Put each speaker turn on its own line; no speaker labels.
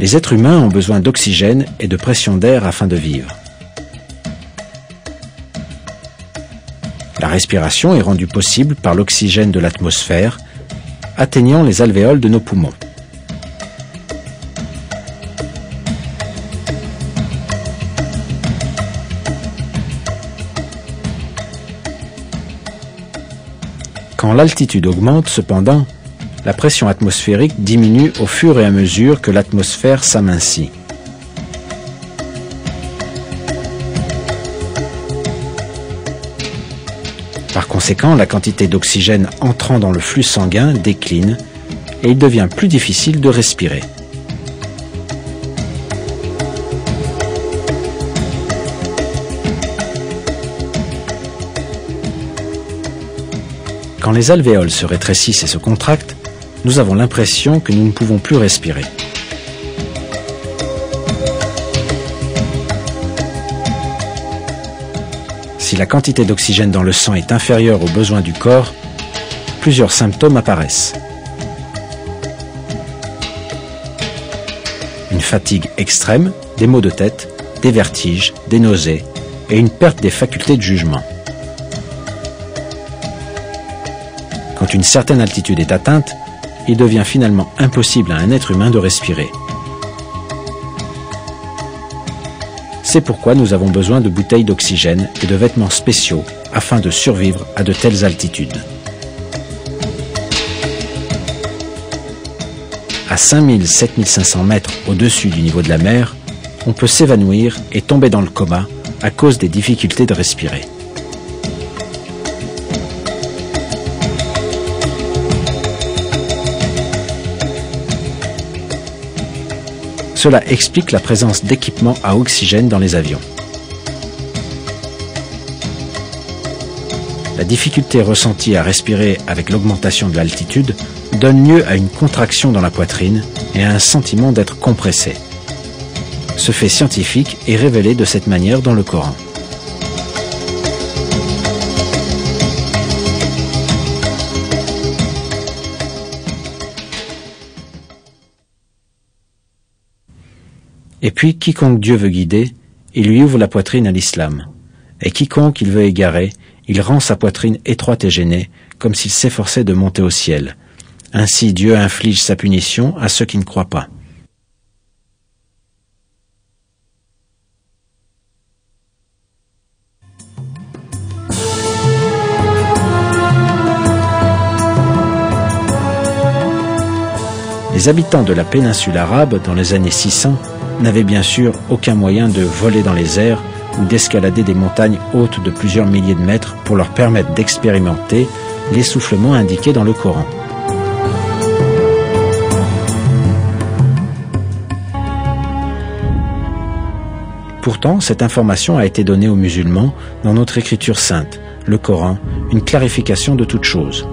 Les êtres humains ont besoin d'oxygène et de pression d'air afin de vivre. La respiration est rendue possible par l'oxygène de l'atmosphère, atteignant les alvéoles de nos poumons. Quand l'altitude augmente, cependant, la pression atmosphérique diminue au fur et à mesure que l'atmosphère s'amincit. Par conséquent, la quantité d'oxygène entrant dans le flux sanguin décline et il devient plus difficile de respirer. Quand les alvéoles se rétrécissent et se contractent, nous avons l'impression que nous ne pouvons plus respirer. Si la quantité d'oxygène dans le sang est inférieure aux besoins du corps, plusieurs symptômes apparaissent. Une fatigue extrême, des maux de tête, des vertiges, des nausées et une perte des facultés de jugement. Quand une certaine altitude est atteinte, il devient finalement impossible à un être humain de respirer. C'est pourquoi nous avons besoin de bouteilles d'oxygène et de vêtements spéciaux afin de survivre à de telles altitudes. À 5000-7500 mètres au-dessus du niveau de la mer, on peut s'évanouir et tomber dans le coma à cause des difficultés de respirer. Cela explique la présence d'équipements à oxygène dans les avions. La difficulté ressentie à respirer avec l'augmentation de l'altitude donne lieu à une contraction dans la poitrine et à un sentiment d'être compressé. Ce fait scientifique est révélé de cette manière dans le Coran. Et puis, quiconque Dieu veut guider, il lui ouvre la poitrine à l'islam. Et quiconque il veut égarer, il rend sa poitrine étroite et gênée, comme s'il s'efforçait de monter au ciel. Ainsi Dieu inflige sa punition à ceux qui ne croient pas. Les habitants de la péninsule arabe, dans les années 600, n'avaient bien sûr aucun moyen de voler dans les airs ou d'escalader des montagnes hautes de plusieurs milliers de mètres pour leur permettre d'expérimenter l'essoufflement indiqué dans le Coran. Pourtant, cette information a été donnée aux musulmans dans notre écriture sainte, le Coran, une clarification de toute chose.